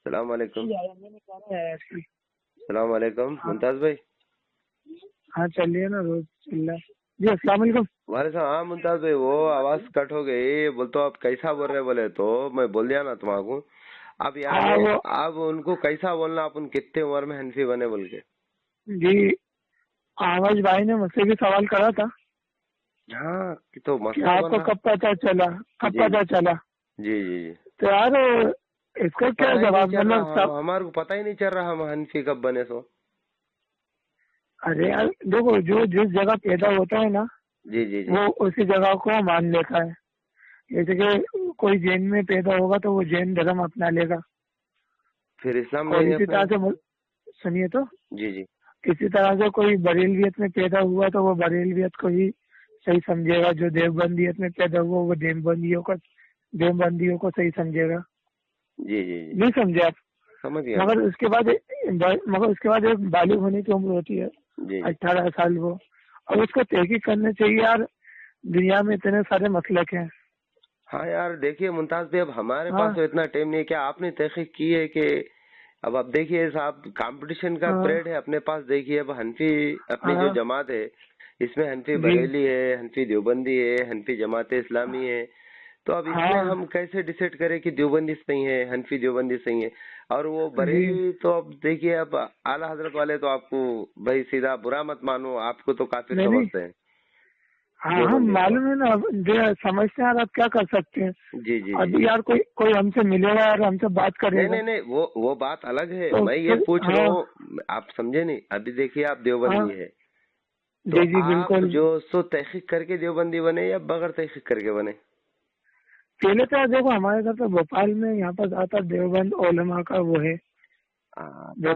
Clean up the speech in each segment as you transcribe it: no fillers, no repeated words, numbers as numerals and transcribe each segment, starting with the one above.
السلام علیکم. السلام علیکم ممتاز بھائی. ہاں چلیے نا روز چل رہا ہے. جی السلام علیکم. وعلیکم السلام. ہاں ممتاز بھائی وہ آواز کٹ ہو گئی. بولتے آپ کیسا بول رہے بولے تو میں بول دیا نا تمہارے کو. اب یار آپ ان کو کیسا بولنا آپ ان کتنے عمر میں حنفی بنے بول کے. جی آواز بھائی نے مجھ سے بھی سوال کرا تھا. ہاں تو مسئلہ آپ کو کب پتا چلا جی جی جی تو یار اس کا کیا جواب مطلب ہمارے کو پتہ ہی نہیں چل رہا ہم حنفی کب بنے. سو ارے یار دیکھو جو جس جگہ پیدا ہوتا ہے نا جی جی جی وہ اسی جگہ کو مان لیتا ہے. جیسے کہ کوئی جین میں پیدا ہوگا تو وہ جین دھرم اپنا لے گا. پھر اسلام اور نہیں اسی طرح سے سنیے تو جی جی اسی طرح سے کوئی بریلویت میں پیدا ہوا تو وہ بریلویت کو ہی صحیح سمجھے گا. جو دیوبندیت میں پیدا ہوا وہ دیوبندیوں کو صحیح سمجھے گا. جی جی جی نہیں سمجھے آپ. سمجھ گیا. مگر اس کے بعد ایک بالغ ہونے کی عمر ہوتی ہے جی 18 سال وہ. اور اس کو تحقیق کرنا چاہیے یار. دنیا میں اتنے سارے مسلک ہیں. ہاں یار دیکھیے ممتاز بھائی اب ہمارے پاس اتنا ٹائم نہیں ہے. کیا آپ نے تحقیق کی ہے کہ اب آپ دیکھیے صاحب کمپٹیشن کا پریڈ ہے اپنے پاس. دیکھیے اب حنفی اپنی جو جماعت ہے اس میں حنفی بریلی ہے, حنفی دیوبندی ہے, حنفی جماعت اسلامی ہے. تو اب اس میں ہم کیسے ڈیسائیڈ کریں کہ دیوبندی صحیح ہے حنفی دیوبندی صحیح ہے. اور وہ بریلی تو اب دیکھیے اب اعلیٰ حضرت والے تو آپ کو بھائی سیدھا برا مت مانو, آپ کو تو کافر سمجھتے ہیں. ہاں معلوم ہے نا. سمجھتے ہیں آپ کیا کر سکتے ہیں. جی جی ابھی یار کوئی ہم سے ملے گا یار ہم سے بات کرے گا. نہیں وہ بات الگ ہے. میں یہ پوچھ رہا ہوں آپ سمجھے نہیں. ابھی دیکھیے آپ دیوبندی ہے تو آپ جو سو تحقیق کر کے دیوبندی بنے یا بغیر تحقیق کر کے بنے. پہلے تو دیکھو ہمارے گھر تو بھوپال میں یہاں پر زیادہ دیوبند علماء کا وہ ہے.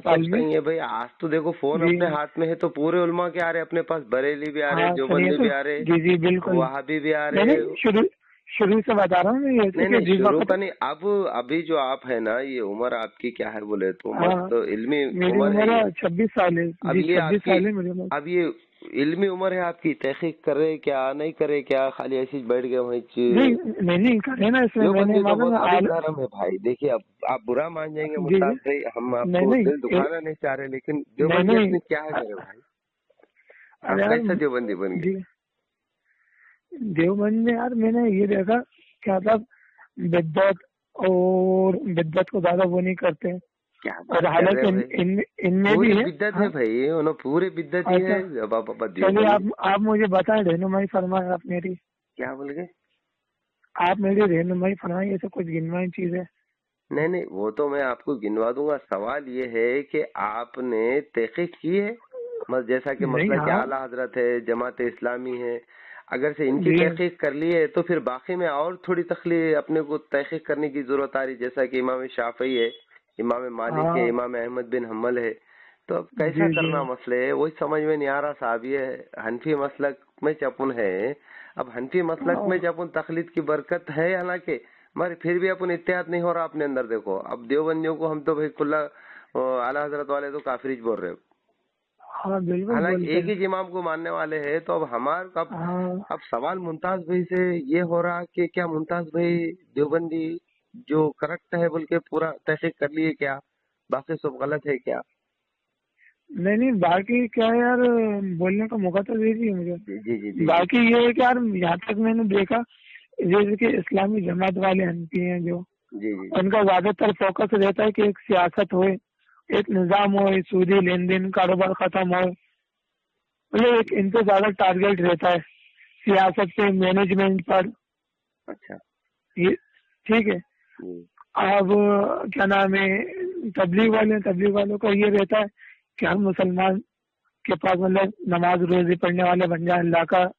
صحیح ہے بھائی. آج تو دیکھو فون اپنے ہاتھ میں ہے تو پورے علماء کے آ رہے اپنے پاس. بریلی بھی آ رہے, دیوبندی بھی آ رہے, جی بالکل وہابی بھی آ رہے. شروع سے بتا رہا ہوں. نہیں شروع کا نہیں. اب ابھی جو آپ ہے نا یہ عمر آپ کی کیا ہے بولے تو مست علمی عمر ہے. 26 سال ہے. اب یہ علمی عمر ہے آپ کی. تحقیق کرے کیا نہیں کرے کیا خالی ایسی بیٹھ گئے وہیں. نہیں کرے نا اس میں دھرم ہے بھائی. دیکھیے اب آپ برا مان جائیں گے ممتاز بھائی, ہم آپ کو دل دکھانا نہیں چاہ رہے لیکن دیوبندیت میں کیا ہے میرے بھائی. آپ کیسے دیوبندی بن گئے. دیوبند میں یار میں نے یہ دیکھا کیا تھا بدعت کو زیادہ وہ نہیں کرتے. اور حالانکہ ان میں بھی بدعت ہے بھائی. انہوں پورے بدعت ہی ہے. چلیے آپ مجھے بتائیں رہنمائی فرمائیں. آپ میری کیا بول گئے. آپ میری رہنمائی فرمائیں. ایسا کچھ گنوائی چیز ہے. نہیں وہ تو میں آپ کو گنوا دوں گا. سوال یہ ہے کہ آپ نے تحقیق کی ہے جیسا کہ مسئلہ کہ اعلیٰ حضرت ہے, جماعت اسلامی ہے, اگر سے ان کی تحقیق کر لی ہے تو پھر باقی میں اور تھوڑی تخلیق اپنے کو تحقیق کرنے کی ضرورت آ رہی. جیسا کہ امام شافعی ہے, امام مالک ہے, امام احمد بن حنبل ہے. تو اب کیسا کرنا مسئلہ ہے وہی سمجھ میں نہیں آ رہا صاحب. یہ حنفی مسلک میں چپن ہے. اب حنفی مسلک میں چپن تقلید کی برکت ہے حالانکہ مگر پھر بھی اپن اتحاد نہیں ہو رہا اپنے اندر. دیکھو اب دیوبندیوں کو ہم تو بھائی کھلا اعلیٰ حضرت والے تو کافر بول رہے. حالانکہ ایک ہی امام کو ماننے والے ہیں. تو اب اب سوال ممتاز بھائی سے یہ ہو رہا کہ کیا ممتاز بھائی دیوبندی جو کریکٹ ہے بول کے پورا تحقیق کر لیے کیا, باقی سب غلط ہے کیا. نہیں باقی کیا یار بولنے کا موقع تو دیجیے مجھے. جی باقی یہ ہے کہ یار یہاں تک میں نے دیکھا جیسے کہ اسلامی جماعت والے حنفی ہیں جو ان کا زیادہ تر فوکس رہتا ہے کہ ایک سیاست ہوئے, ایک نظام ہو, سودی لین دین کاروبار ختم ہو. مطلب ایک ان پہ زیادہ ٹارگیٹ رہتا ہے سیاست پہ, مینجمنٹ پر. اچھا ٹھیک ہے. اب کیا نام ہے تبلیغ والوں کا یہ رہتا ہے کہ ہم مسلمان کے پاس مطلب نماز روزی پڑھنے والے بن جائیں,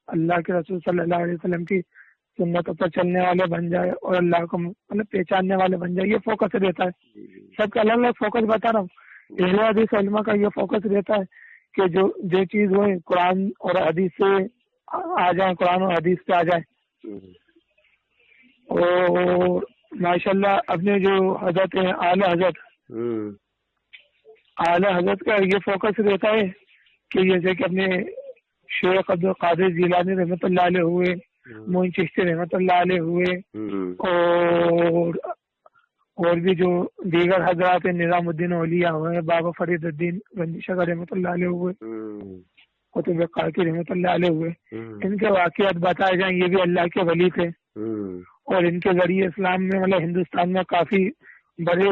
اللہ کے رسول صلی اللہ علیہ وسلم کی سنتوں پر چلنے والے بن جائے اور اللہ کو مطلب پہچاننے والے بن جائے. یہ فوکس رہتا ہے. سب کا الگ الگ فوکس بتا رہا ہوں. اہل حدیث علماء کا یہ فوکس رہتا ہے کہ جو چیز وہ قرآن اور حدیث سے آ جائیں, قرآن اور حدیث پہ آ جائے. اور ماشاء اللہ اپنے جو حضرت ہیں اعلی حضرت کا یہ فوکس رہتا ہے کہ جیسے کہ اپنے شیخ عبد القادر جیلانی رحمۃ اللہ علیہ ہوئے, معین چشتی رحمۃ اللہ علیہ ہوئے, اور اور بھی جو دیگر حضرات نظام الدین اولیاء ہوئے، بابا فرید الدین گنجی شاہ رحمۃ اللہ علیہ ہوئے، قطب قاقی رحمۃ اللہ علیہ ہوئے، ان کے واقعات بتائے جائیں، یہ بھی اللہ کے ولی تھے، اور ان کے ذریعے اسلام میں مطلب ہندوستان میں کافی بڑے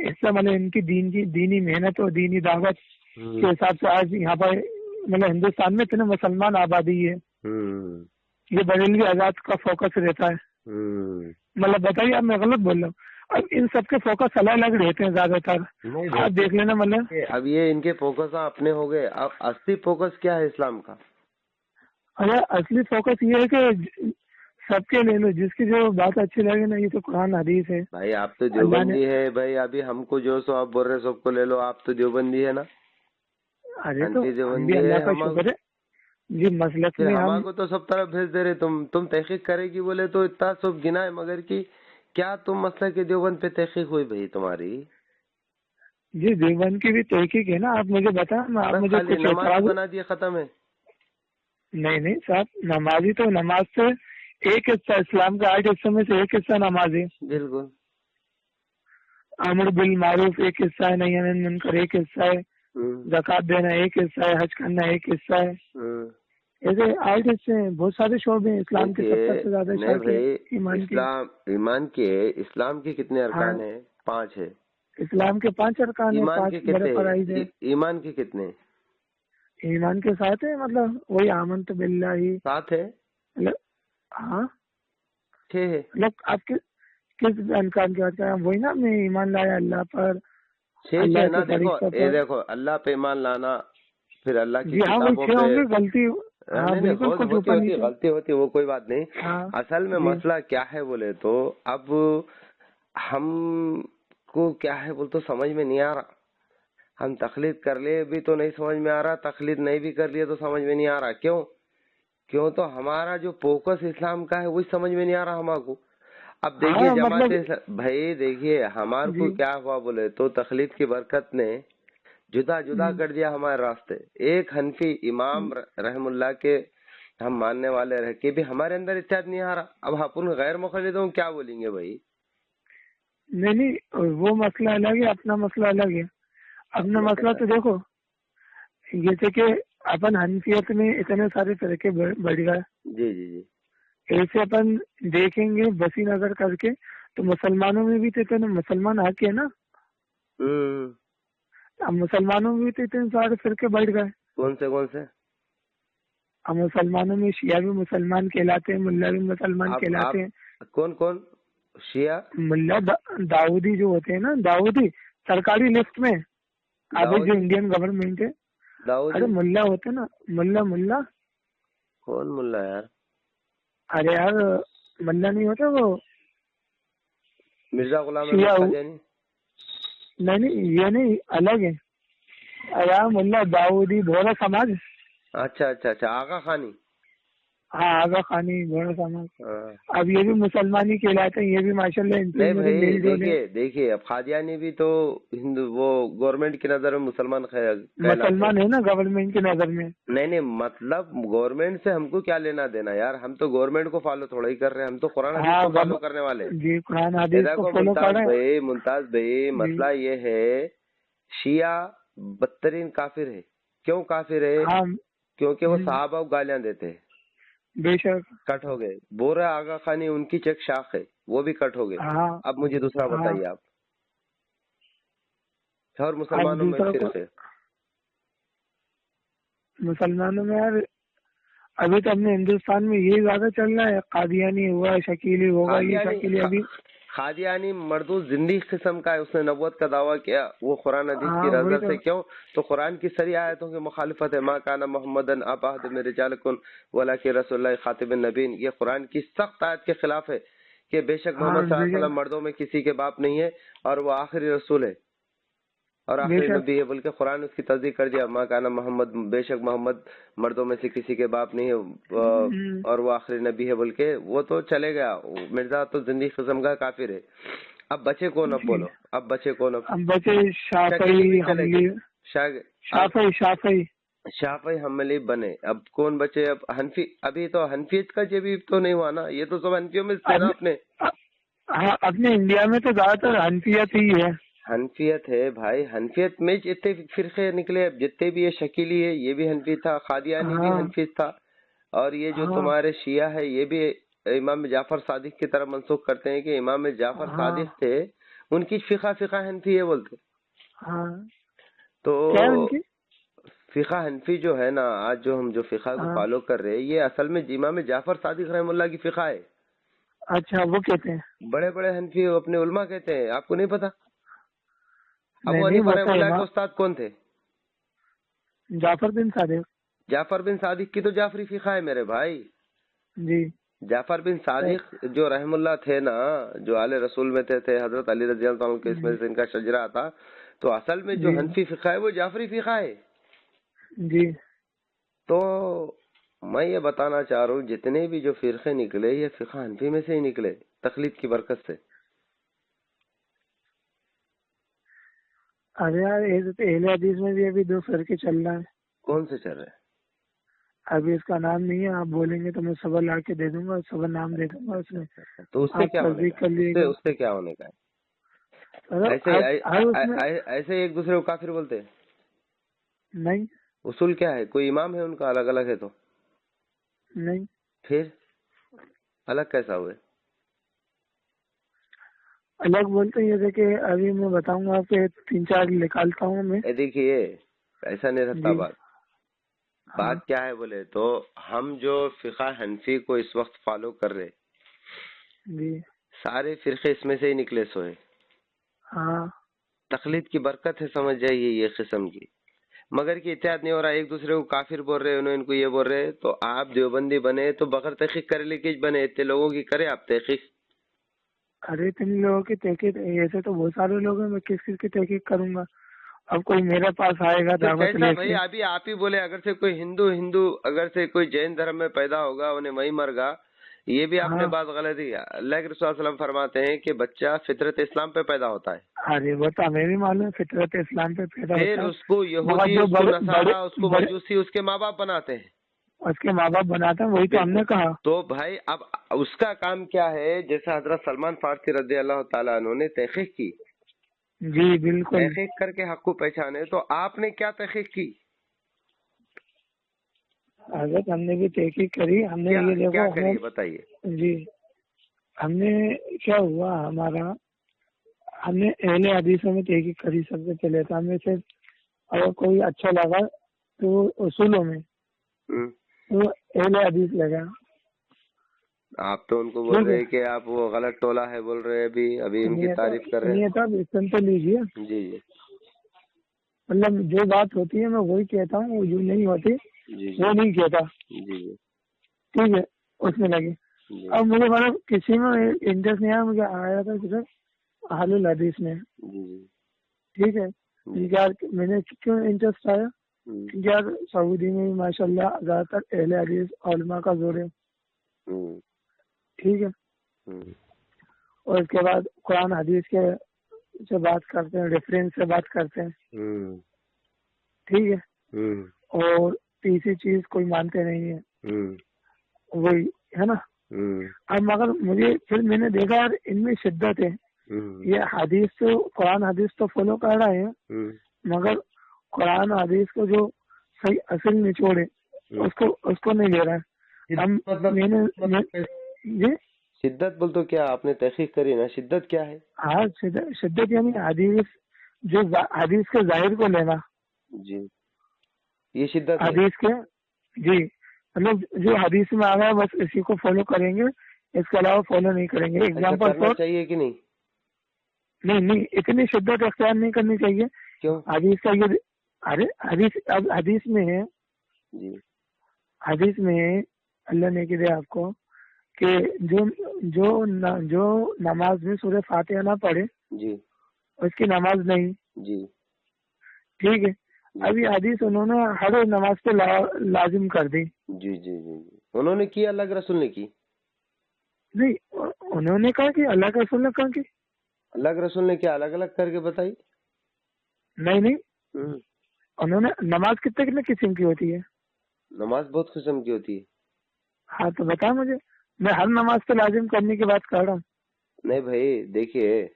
حصہ مطلب ان کی دینی محنت اور دینی دعوت کے حساب سے آج یہاں پر مطلب ہندوستان میں اتنے مسلمان آبادی ہے. یہ بریلوی آزاد کا فوکس رہتا ہے. مطلب بتائیے اب میں غلط بول رہا ہوں؟ اب ان سب کے فوکس الگ الگ رہتے ہیں زیادہ تر. آپ دیکھ لینا مطلب اب یہ ان کے فوکس اپنے ہو گئے. اب اصلی فوکس کیا ہے اسلام کا؟ ارے اصلی فوکس یہ ہے کہ سب کے لے لو، جس کی جو بات اچھی لگے نا. یہ تو قرآن حدیث ہے. بھائی آپ تو دیوبندی ہے بھائی، ابھی ہم کو جو سو آپ بول رہے سب کو لے لو. آپ تو دیوبندی ہے نا؟ ارے تو اللہ کا شکر ہے جی. مسلک میں ہم کو تو سب طرف بھیج دے رہے. تم تحقیق کرے گی بولے تو اتنا سب گنا ہے، مگر کی کیا تم مسئلہ کے دیوبند پہ تحقیق ہوئی بھائی تمہاری؟ جی دیوبند کی بھی تحقیق ہے نا. آپ مجھے بتائیں، آپ مجھے کچھ نماز بنا دیا ختم ہے؟ نہیں صاحب، نمازی تو نماز سے ایک حصہ، اسلام کا 8 حصوں میں سے ایک حصہ نماز ہے. بالکل. امر بالمعروف ایک حصہ ہے، نہی عن المنکر ایک حصہ ہے، زکوٰۃ دینا ایک حصہ ہے، حج کرنا ایک حصہ ہے. ایسے 8 حصے ہیں. بہت سارے شعبے ہیں اسلام کے. 70 سے زیادہ ایمان کے اسلام کے کتنے ارکان ہیں؟ 5 ہے. اسلام کے 5 ارکان ہیں. 5 بڑے فرائض ہیں. ایمان کے کتنے؟ ایمان کے 7 ہے. مطلب وہی آمنت باللہ 7 ہے. ہاں 6 ہے. مطلب آپ کس ارکان کی بات کر رہے ہیں؟ وہی نا، میں ایمان لایا اللہ پر. 6 ہے نا. دیکھو اللہ پہ ایمان لانا، پھر اللہ کی کتابوں پہ. غلطی غلطی ہوتی وہ کوئی بات نہیں. اصل میں مسئلہ کیا ہے بولے تو اب ہم کو کیا ہے بول تو سمجھ میں نہیں آ رہا. ہم تقلید کر لے بھی تو نہیں سمجھ میں آ رہا، تقلید نہیں بھی کر لیے تو سمجھ میں نہیں آ رہا. کیوں تو ہمارا جو فوکس اسلام کا ہے وہی سمجھ میں نہیں آ رہا ہمارے کو. اب دیکھیے جماعت بھائی، دیکھیے ہمارے کو کیا ہوا بولے تو تقلید کی برکت نے جدا کر دیا ہمارے راستے. ایک حنفی امام رحم اللہ کے ہم ماننے والے رہ کے بھی ہمارے اندر اتحاد نہیں آ رہا. اب اپن غیر مقلدوں کیا بولیں گے بھائی؟ نہیں وہ مسئلہ الگ ہے، اپنا مسئلہ الگ ہے. اپنا مسئلہ تو دیکھو، جیسے کہ اپن حنفیت میں اتنے سارے فرقے بڑھ گئے. جی ایسے اپن دیکھیں گے بسی نظر کر کے تو مسلمانوں میں بھی تو اتنے مسلمان حق ہے نا. اب مسلمانوں میں بھی تو اتنے سارے فرقے بڑھ گئے. کون سے؟ اب مسلمانوں میں شیعہ بھی مسلمان کہلاتے ہیں، ملا بھی مسلمان کہلاتے ہیں. کون شیعہ؟ ملا داؤدی جو ہوتے ہیں نا، داؤدی سرکاری لسٹ میں ابھی جو انڈین گورنمنٹ ہے. ارے ملا ہوتے نا، ملا. کون ملا یار؟ ارے یار ملا نہیں ہوتا وہ مرزا غلام نہیں یہ نہیں، الگ ہے. ارے ملا داؤدی بھولا سماج. اچھا آغا خانی. ہاں آغا خانی بھولا سماج. اب یہ بھی مسلمان ہی کہلاتے ہیں. یہ بھی ماشاءاللہ دیکھیے اب قادیانی بھی تو ہندو، وہ گورنمنٹ کی نظر میں مسلمان ہے نا، گورنمنٹ کی نظر میں. نہیں مطلب گورنمنٹ سے ہم کو کیا لینا دینا یار؟ ہم تو گورنمنٹ کو فالو تھوڑا ہی کر رہے ہیں، ہم تو قرآن حدیث کو فالو کرنے والے. جی قرآن حدیث کو فالو کر رہے ہیں. ممتاز بھائی مسئلہ یہ ہے، شیعہ بدترین کافر ہے. کیوں کافر ہے؟ کیونکہ وہ صحابہ کو گالیاں دیتے ہیں. بے شک کٹ ہو گئے. بورا آغا خانی ان کی چیک شاخ ہے، وہ بھی کٹ ہو گئے. اب مجھے دوسرا بتائیے آپ. اور مسلمانوں میں صرف ہے. مسلمانوں میں یار ابھی تو اپنے ہندوستان میں یہی زیادہ چل رہا ہے. قادیانی ہوا، شکیلی ہوگا. یہ شکیلی ابھی قادیانی مردود زندگی قسم کا ہے. اس نے نبوت کا دعویٰ کیا، وہ قرآن حدیث کی رضا سے. کیوں تو قرآن کی سری آیتوں کی مخالفت ہے. ما کان محمدن ابا احد من رجالکم ولکن رسول اللہ خاتم النبیین. یہ قرآن کی سخت آیت کے خلاف ہے کہ بے شک محمد صلی اللہ علیہ وسلم مردوں میں کسی کے باپ نہیں ہے اور وہ آخری رسول ہے اور آخری نبی ہے. بلکہ قرآن اس کی تصدیق کر دیا. ما کان محمد، بے شک محمد مردوں میں سے کسی کے باپ نہیں ہے اور وہ آخری نبی ہے. بلکہ وہ تو چلے گیا. مرزا تو زندگی قسم کا کافر ہے. اب بچے کون؟ اب بولو اب بچے کون؟ اب بچے شافعی حنبلی بنے. اب کون بچے؟ اب حنفی. ابھی تو حنفیت کا بھی تو نہیں ہوا نا. یہ تو سب حنفیوں میں سے نا اپنے. ہاں اپنے انڈیا میں تو زیادہ تر حنفیت ہی ہے. حنفیت ہے بھائی، حنفیت میں جتنے فرقے نکلے، جتنے بھی یہ شکیلی ہے یہ بھی حنفی تھا، قادیانی بھی حنفی تھا، اور یہ جو تمہارے شیعہ ہے یہ بھی امام جعفر صادق کی طرف منسوخ کرتے ہیں کہ امام جعفر صادق تھے، ان کی فقہ حنفی ہے بولتے. تو فقہ حنفی جو ہے نا، آج جو ہم جو فقہ کو فالو کر رہے ہیں، یہ اصل میں امام جعفر صادق رحمہ اللہ کی فقہ ہے. اچھا وہ کہتے ہیں بڑے بڑے حنفی اپنے علماء کہتے ہیں، آپ کو نہیں پتا؟ ابو حنیفہ رحمہ اللہ کے استاد کون تھے؟ جعفر بن صادق. جعفر بن صادق کی تو جعفری فقہ ہے میرے بھائی. جی جعفر بن صادق جو رحم اللہ تھے نا، جو آل رسول میں تھے، حضرت علی رضی اللہ عنہ کے اس میں سے ان کا شجرہ تھا، تو اصل میں جو حنفی فقہ ہے وہ جعفری فقہ ہے. جی تو میں یہ بتانا چاہ رہا ہوں جتنے بھی جو فرقے نکلے یہ فقہ حنفی میں سے ہی نکلے، تقلید کی برکت سے. ارے یار اہل حدیث میں بھی ابھی 2 فرقے چل رہا ہے. کون سے چل رہے ہیں؟ ابھی اس کا نام نہیں ہے، آپ بولیں گے تو میں صبر لا کے دے دوں گا، صبر نام دے دوں گا اس میں. تو اس سے کیا ہونے کا ہے؟ ایسے ایک دوسرے کو کافر بولتے ہیں؟ نہیں. اصول کیا ہے؟ کوئی امام ہے ان کا الگ الگ ہے تو نہیں. پھر الگ کیسا ہوئے؟ الگ بولتے ہیں، جیسے کہ ابھی میں بتاؤں گا آپ کے 3-4 نکالتا ہوں میں. دیکھیے ایسا نہیں رہتا. بات کیا ہے بولے تو ہم جو فقہ حنفی کو اس وقت فالو کر رہے جی سارے فرقے اس میں سے ہی نکلے سوئے. ہاں تقلید کی برکت ہے، سمجھ جائیے یہ قسم کی. مگر کہ اتحاد نہیں ہو رہا، ایک دوسرے کو کافر بول رہے، انہوں ان کو یہ بول رہے. تو آپ دیوبندی بنے تو بغیر تحقیق کرے لے بنے، اتنے لوگوں کی کرے آپ تحقیق. ارے اتنے لوگوں کی تحقیق، ایسے تو بہت سارے لوگ ہیں، میں کس کی تحقیق کروں گا؟ اب کوئی میرے پاس آئے گا دعوت لے کے. ابھی آپ ہی بولے اگر سے کوئی ہندو اگر سے کوئی جین دھرم میں پیدا ہوگا انہیں وہی مر گا، یہ بھی آپ نے بات غلط ہے. اللہ کے رسول صلی اللہ علیہ وسلم فرماتے ہیں کہ بچہ فطرت اسلام پہ پیدا ہوتا ہے. ارے وہ تو ہمیں بھی معلوم ہے، فطرت اسلام پہ پیدا ہوتا ہے. پھر اس کو یہودی، اس کو نصارا، اس کو مجوسی اس کے ماں باپ بناتے ہیں. اس کے ماں باپ بناتے ہیں، وہی تو ہم نے کہا. تو بھائی اب اس کا کام کیا ہے؟ جیسے حضرت سلمان فارسی رضی اللہ تعالیٰ عنہ نے تحقیق کی. جی بالکل. تحقیق کر کے حق کو پہچانے. تو آپ نے کیا تحقیق کی؟ حضرت ہم نے بھی تحقیق کری. ہم نے یہ دیکھو، کیا کری بتائیے. جی ہم نے کیا ہوا ہمارا، ہم نے اہل حدیثوں میں تحقیق کری. سب سے پہلے تو ہمیں سے اگر کوئی اچھا لگا تو اصولوں میں تو اہل حدیث لگا. آپ تو ان کو بول رہے ہیں کہ آپ وہ غلط ٹولہ ہے بول رہے ہیں، ابھی ان کی تعریف کر رہے ہیں. تو لیجیے. جی مطلب جو بات ہوتی ہے میں وہی کہتا ہوں، جو نہیں ہوتی وہ نہیں کہتا. ٹھیک ہے، اس میں لگے. اب مجھے مطلب کسی میں انٹرسٹ نہیں آیا، مجھے آیا تھا صرف اہل الحدیث میں. ٹھیک ہے، یار میں نے کیوں انٹرسٹ آیا؟ یار سعودی میں ماشاء اللہ زیادہ تر اہل حدیث علماء کا زور ہے. ٹھیک ہے، اور اس کے بعد قرآن حدیث کے سے بات کرتے ہیں، ریفرنس سے بات کرتے ہیں. ٹھیک ہے، اور تیسری چیز کوئی مانتے نہیں ہے، وہی ہے نا. اب مگر مجھے پھر میں نے دیکھا یار ان میں شدت ہے. یہ حدیث تو قرآن حدیث تو فالو کر رہا ہے، مگر قرآن حدیث کو جو صحیح اصل نچوڑے اس کو نہیں لے رہا ہے. شدت بول تو کیا آپ نے تحقیق کری نا؟ شدت کیا ہے؟ ہاں شدت یعنی حدیث جو حدیث کے ظاہر کو لینا. جی یہ شدت حدیث کے. جی مطلب جو حدیث میں آ رہا ہے بس اسی کو فالو کریں گے، اس کے علاوہ فالو نہیں کریں گے. ایگزامپل چاہیے کہ نہیں؟ نہیں اتنی شدت اختیار نہیں کرنی چاہیے. کیوں؟ حدیث کا یہ حدیث میں ہے. جی حدیث میں اللہ نے کہا آپ کو کہ جو نماز میں سورہ فاتحہ نہ پڑھے جی اس کی نماز نہیں. جی ٹھیک ہے، ابھی حدیث انہوں نے ہر نماز پہ لازم کر دی. جی جی جی انہوں نے کی، اللہ کے رسول نے کی نہیں. انہوں نے کہا کہ اللہ کے رسول نے کہا کہ اللہ کے رسول نے کیا الگ الگ کر کے بتائی؟ نہیں انہوں نے نماز کتنے قسم کی ہوتی ہے؟ نماز بہت قسم کی ہوتی ہے. ہاں تو بتا مجھے، میں ہر نماز پہ لازم کرنے کی بات کر رہا ہوں. نہیں بھائی دیکھیے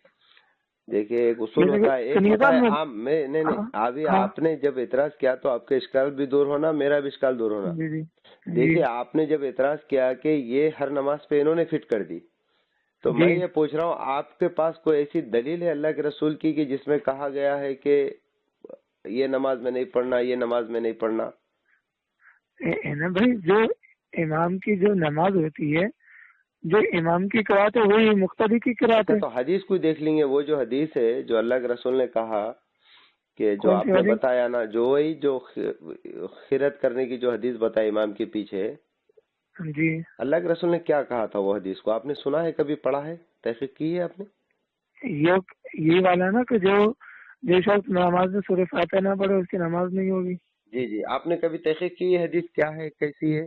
ایک اصول ہوتا ہے، ایک ہوتا ہے عام میں نہیں ابھی آپ نے جب اعتراض کیا تو آپ کا اشکال بھی دور ہونا، میرا بھی اشکال دور ہونا. دیکھیے آپ نے جب اعتراض کیا کہ یہ ہر نماز پہ انہوں نے فٹ کر دی، تو میں یہ پوچھ رہا ہوں آپ کے پاس کوئی ایسی دلیل ہے اللہ کے رسول کی کہ جس میں کہا گیا ہے کہ یہ نماز میں نہیں پڑھنا، یہ نماز میں نہیں پڑھنا؟ بھائی جو امام کی جو نماز ہوتی ہے، جو امام کی قرات ہے وہی مقتدی کی قرات ہے. تو حدیث کو دیکھ لیں گے، وہ جو حدیث ہے جو اللہ کے رسول نے کہا کہ جو آپ نے بتایا نا، جو وہی جو خیرت کرنے کی جو حدیث بتائی امام کے پیچھے، جی اللہ کے رسول نے کیا کہا تھا وہ حدیث کو آپ نے سنا ہے، کبھی پڑھا ہے، تحقیق کی ہے آپ نے؟ یہ والا نا کہ جو شخص نماز میں سورہ فاتحہ نہ پڑھے اس کی نماز نہیں ہوگی. جی آپ نے کبھی تحقیق کی یہ حدیث کیا ہے، کیسی ہے،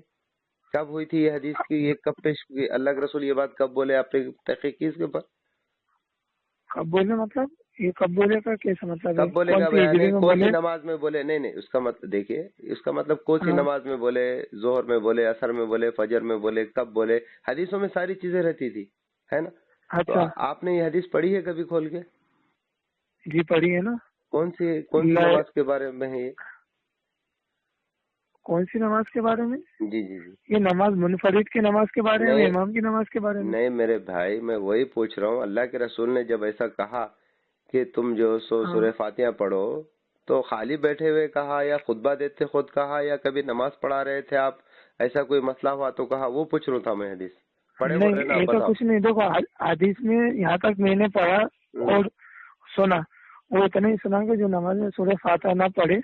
کب ہوئی تھی یہ حدیث کی، یہ کب پیش کی اللہ کے رسول، یہ بات کب بولے، آپ نے تحقیق کی اس کے اوپر؟ کب بولے مطلب یہ کب بولے گا، کیسا مطلب کب بولے گا؟ کون سی نماز میں بولے؟ نہیں اس کا مطلب دیکھیے، اس کا مطلب کون سی نماز میں بولے، ظہر میں بولے، عصر میں بولے، فجر میں بولے، کب بولے؟ حدیثوں میں ساری چیزیں رہتی تھی، ہے نا؟ اچھا آپ نے یہ حدیث پڑھی ہے کبھی کھول کے؟ جی پڑھی ہے نا. کون سی نماز کے بارے میں ہے یہ؟ کون سی نماز کے بارے میں؟ جی یہ نماز منفرد کی نماز کے بارے میں، امام کی نماز کے بارے میں؟ نہیں میرے بھائی، میں وہی پوچھ رہا ہوں، اللہ کے رسول نے جب ایسا کہا کہ تم جو سورہ فاتحہ پڑھو، تو خالی بیٹھے ہوئے کہا یا خطبہ دیتے خود کہا یا کبھی نماز پڑھا رہے تھے آپ، ایسا کوئی مسئلہ ہوا تو کہا؟ وہ پوچھ رہا تھا میں. حدیث پڑھے نہیں ایسا کچھ نہیں. دیکھو حدیث میں یہاں تک میں نے پڑھا اور سنا، وہ اتنا ہی سنا کہ جو نماز میں سورہ فاتحہ نہ پڑھے.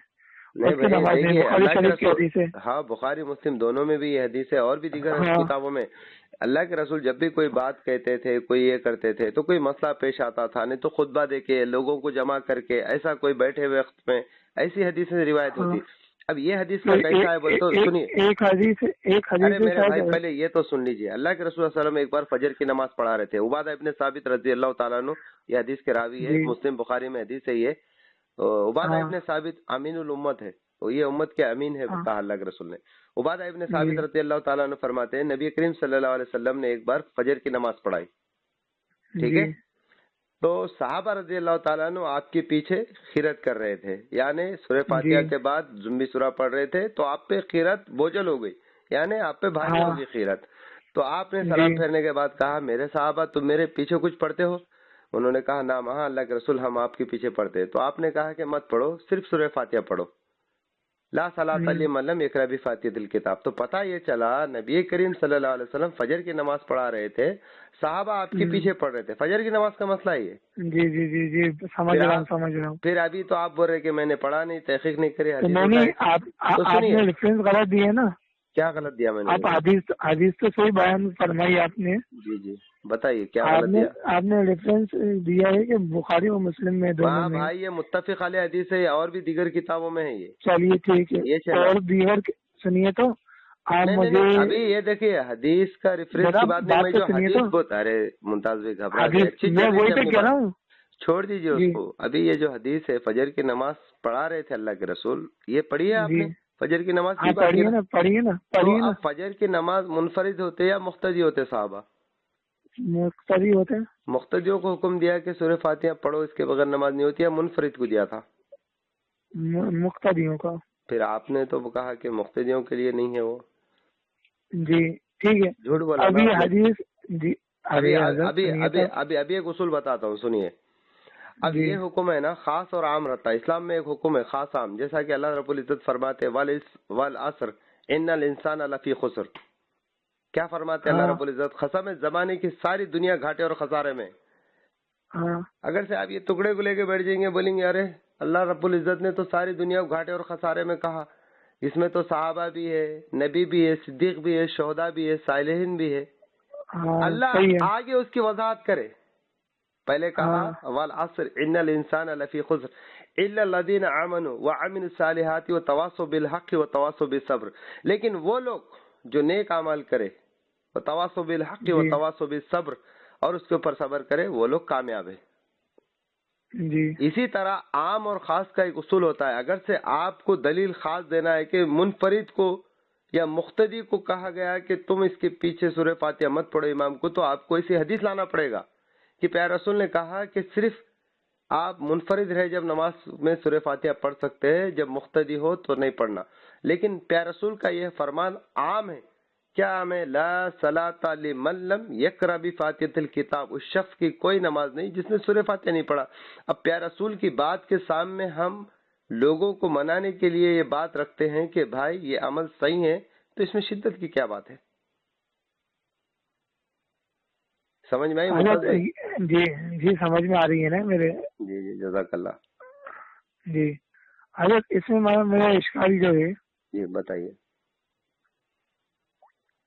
ہاں بخاری مسلم دونوں میں بھی یہ حدیث ہے، اور بھی دیگر کتابوں میں. اللہ کے رسول جب بھی کوئی بات کہتے تھے، کوئی یہ کرتے تھے، تو کوئی مسئلہ پیش آتا تھا، نہیں تو خطبہ دے کے لوگوں کو جمع کر کے، ایسا کوئی بیٹھے ہوئے وقت میں ایسی حدیث میں روایت ہوتی. اب یہ حدیث کا کیسا ہے بول تو سنیے. ارے میرے بھائی پہلے یہ تو سن لیجیے. اللہ کے رسول صلی اللہ علیہ وسلم ایک بار فجر کی نماز پڑھا رہے تھے. عبادہ ابن ثابت رضی اللہ تعالیٰ عنہ، یہ حدیث کے راوی ہے، مسلم بخاری میں حدیث ہے یہ. عبادہ ابن ثابت امین الامت ہے، یہ امت کے امین ہے کہا اللہ کے رسول نے. عبادہ ابن ثابت رضی اللہ تعالیٰ عنہ فرماتے ہیں نبی کریم صلی اللہ علیہ وسلم نے ایک بار فجر کی نماز پڑھائی، ٹھیک ہے؟ تو صحابہ رضی اللہ تعالیٰ عنہ آپ کے پیچھے خیرت کر رہے تھے، یعنی سورہ فاتحہ کے بعد زمبی سورہ پڑھ رہے تھے، تو آپ پہ خیرت بوجھل ہو گئی، یعنی آپ پہ بھاری ہوگی خیرت. تو آپ نے سلام پھیرنے کے بعد کہا میرے صحابہ تم میرے پیچھے کچھ پڑھتے ہو؟ انہوں نے کہا نام، ہاں اللہ کے رسول ہم آپ کے پیچھے پڑھتے ہیں. تو آپ نے کہا کہ مت پڑھو، صرف سورہ فاتحہ پڑھو، لا صلاۃ لمن لم یقرأ بفاتحۃ الکتاب. تو پتہ یہ چلا نبی کریم صلی اللہ علیہ وسلم فجر کی نماز پڑھا رہے تھے، صحابہ آپ کے پیچھے پڑھ رہے تھے. فجر کی نماز کا مسئلہ یہ. جی سمجھ رہا ہوں. پھر ابھی تو آپ بول رہے کہ میں نے پڑھا نہیں، تحقیق نہیں کری. آپ نے ریفرنس غلط دیا نا. کیا غلط دیا میں نے؟ آپ حدیث تو صحیح بیان فرمائی آپ نے. جی بتائیے کیا غلط دیا. آپ نے ریفرنس دیا ہے کہ بخاری و مسلم میں دونوں میں. بھائی یہ متفق علیہ حدیث ہے، اور بھی دیگر کتابوں میں ہے یہ. چلیے ٹھیک ہے. اور دیگر سنیے تو آپ مجھے ابھی یہ دیکھیے حدیث کا ریفرنس کی بات نہیں، میں جو حدیث بتا رہے ممتاز بھائی گھبرا گئے، میں وہی تو کہہ رہا ہوں، چھوڑ دیجیے اس کو. ابھی یہ جو حدیث ہے فجر کی نماز پڑھا رہے تھے اللہ کے رسول، یہ پڑھی ہے آپ نے؟ فجر کی نماز کی پڑھیے نا. فجر کی نماز منفرد ہوتے یا مقتدی ہوتے صحابہ؟ مقتدی ہوتے. مقتدیوں کو حکم دیا کہ سورہ فاتحہ پڑھو، اس کے بغیر نماز نہیں ہوتی، یا منفرد کو دیا تھا؟ مقتدیوں کا. پھر آپ نے تو کہا کہ مقتدیوں کے لیے نہیں ہے وہ. جی ٹھیک ہے. جھوٹ بولا. ابھی حدیث جی ابھی ایک اصول بتاتا ہوں سنیے. اب یہ حکم ہے نا خاص اور عام رہتا ہے. اسلام میں ایک حکم ہے خاص عام، جیسا کہ اللہ رب العزت فرماتے والعصر ان الانسان لفی خسر. کیا فرماتے اللہ رب العزت؟ قسم ہے زمانے کی ساری دنیا گھاٹے اور خسارے میں. اگر سے آپ یہ ٹکڑے کو لے کے بیٹھ جائیں گے، بولیں گے ارے اللہ رب العزت نے تو ساری دنیا کو گھاٹے اور خسارے میں کہا، اس میں تو صحابہ بھی ہے، نبی بھی ہے، صدیق بھی ہے، شہداء بھی ہے، صالحین بھی ہے. اللہ آگے اس کی وضاحت کرے. پہلے کہا والعصر ان الانسان لفی خسر الا الذين امنوا وعملوا الصالحات وتواصوا بالحق وتواصوا بالصبر. لیکن وہ لوگ جو نیک اعمال کرے، وتواصوا بالحق وتواصوا بالصبر، اور اس کے اوپر صبر کرے، وہ لوگ کامیاب ہیں. جی اسی طرح عام اور خاص کا ایک اصول ہوتا ہے. اگر سے آپ کو دلیل خاص دینا ہے کہ منفرد کو یا مقتدی کو کہا گیا کہ تم اس کے پیچھے سورہ فاتحہ مت پڑھو امام کو، تو آپ کو ایسی حدیث لانا پڑے گا کہ پیارے رسول نے کہا کہ صرف آپ منفرد رہے جب نماز میں سورہ فاتحہ پڑھ سکتے ہیں، جب مقتدی ہو تو نہیں پڑھنا. لیکن پیارے رسول کا یہ فرمان عام ہے. کیا عام ہے؟ لا صلاۃ لمن لم یقرأ بفاتحۃ الکتاب، اس شخص کی کوئی نماز نہیں جس نے سورہ فاتحہ نہیں پڑھا. اب پیارے رسول کی بات کے سامنے ہم لوگوں کو منانے کے لیے یہ بات رکھتے ہیں کہ بھائی یہ عمل صحیح ہے، تو اس میں شدت کی کیا بات ہے؟ سمجھ میں آئی؟ جی جی سمجھ میں آ رہی ہے نا میرے. جی جی جزاک اللہ. جی حضرت اس میں میرا اشکال جو ہے. جی بتائیے.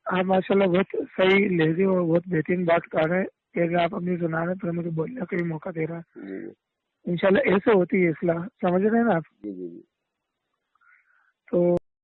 آپ ماشاءاللہ بہت صحیح لہجے اور بہت بہترین بات کر رہے ہیں. اگر آپ اپنی سنا رہے تو مجھے بولنے کا بھی موقع دے رہا ہے. انشاءاللہ ایسے ہوتی ہے اصلاح. سمجھ رہے ہیں نا آپ؟ جی جی. تو